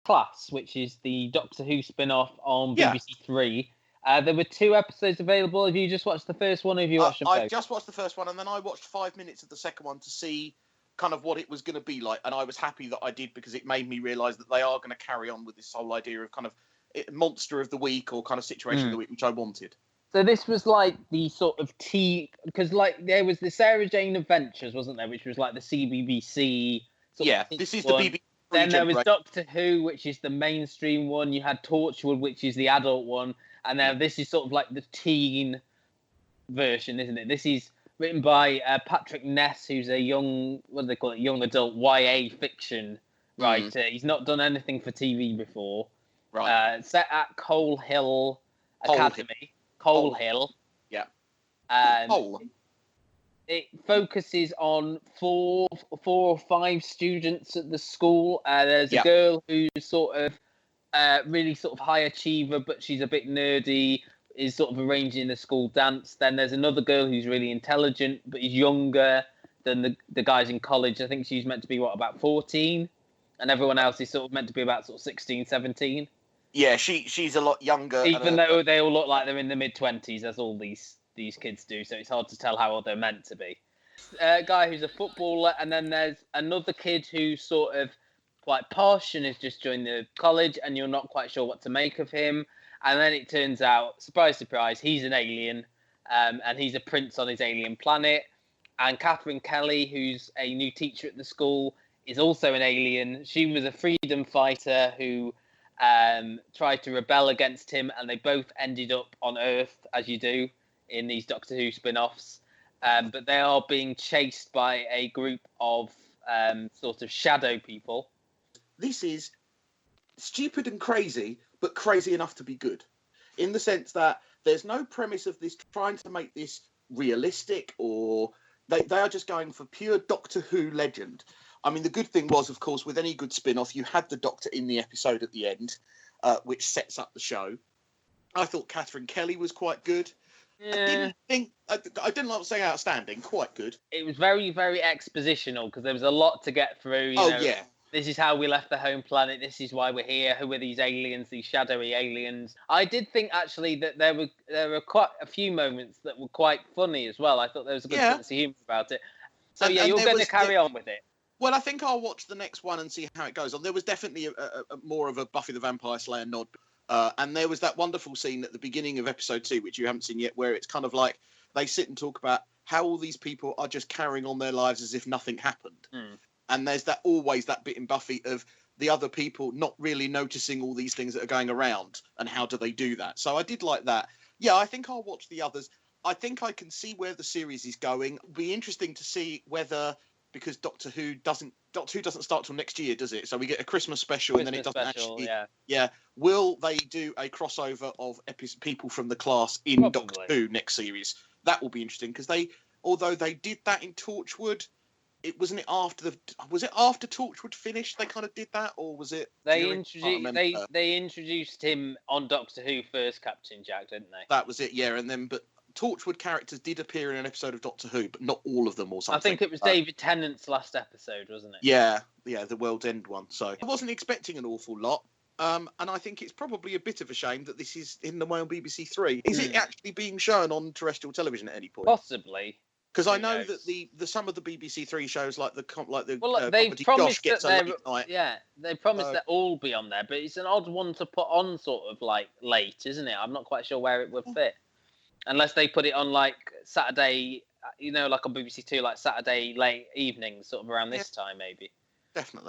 Class, which is the Doctor Who spin-off on Yeah. BBC Three. There were 2 episodes available. Have you just watched the first one, or have you watched them both? I just watched the first one, and then I watched 5 minutes of the second one to see kind of what it was going to be like, and I was happy that I did, because it made me realise that they are going to carry on with this whole idea of kind of monster of the week or kind of situation of the week, which I wanted. So this was like the sort of because like there was the Sarah Jane Adventures, wasn't there, which was like the CBBC. This is the BBC. Then there was Doctor Who, which is the mainstream one. You had Torchwood, which is the adult one, and then this is sort of like the teen version, isn't it? This is written by Patrick Ness, who's a young adult YA fiction writer. He's not done anything for TV before. Right. Set at Coal Hill Academy. Coal Hill. Yeah. It focuses on 4 or 5 students at the school. There's a girl who's sort of really sort of high achiever, but she's a bit nerdy, is sort of arranging the school dance. Then there's another girl who's really intelligent, but is younger than the guys in college. I think she's meant to be, about 14? And everyone else is sort of meant to be about sort of 16, 17. Yeah, she's a lot younger. Even though they all look like they're in the mid-20s, as all these kids do, so it's hard to tell how old they're meant to be. A guy who's a footballer, and then there's another kid who's sort of quite posh and has just joined the college, and you're not quite sure what to make of him. And then it turns out, surprise, surprise, he's an alien, and he's a prince on his alien planet. And Catherine Kelly, who's a new teacher at the school, is also an alien. She was a freedom fighter who tried to rebel against him, and they both ended up on Earth, as you do in these Doctor Who spin-offs. But they are being chased by a group of sort of shadow people. This is stupid and crazy, but crazy enough to be good, in the sense that there's no premise of this trying to make this realistic, or they are just going for pure Doctor Who legend. I mean, the good thing was, of course, with any good spin-off, you had the Doctor in the episode at the end, which sets up the show. I thought Catherine Kelly was quite good. Yeah. I didn't like saying outstanding, quite good. It was very, very expositional, because there was a lot to get through. You know, this is how we left the home planet. This is why we're here. Who are these aliens, these shadowy aliens? I did think, actually, that there were quite a few moments that were quite funny as well. I thought there was a good sense of humour about it. So, you're going to carry on with it. Well, I think I'll watch the next one and see how it goes on. There was definitely a more of a Buffy the Vampire Slayer nod. And there was that wonderful scene at the beginning of episode 2, which you haven't seen yet, where it's kind of like they sit and talk about how all these people are just carrying on their lives as if nothing happened. And there's always that bit in Buffy of the other people not really noticing all these things that are going around, and how do they do that. So I did like that. Yeah, I think I'll watch the others. I think I can see where the series is going. It'll be interesting to see whether, because Doctor Who doesn't start till next year, does it? So we get a Christmas special, and then it doesn't actually. Yeah. Will they do a crossover of people from the class in Doctor Who next series? That will be interesting, because although they did that in Torchwood, was it after Torchwood finished? They kind of did that, or was it? They introduced him on Doctor Who first, Captain Jack, didn't they? That was it, yeah. And then, but Torchwood characters did appear in an episode of Doctor Who, but not all of them, or something. I think it was David Tennant's last episode, wasn't it? Yeah, the World's End one. So I wasn't expecting an awful lot. And I think it's probably a bit of a shame that this is hidden away on BBC Three. Is it actually being shown on terrestrial television at any point? Possibly. Because I know that the some of the BBC Three shows, like they promised that they promised that all be on there, but it's an odd one to put on sort of like late, isn't it? I'm not quite sure where it would fit, unless they put it on like Saturday, like on BBC Two, like Saturday late evenings, sort of around this time, maybe. Definitely.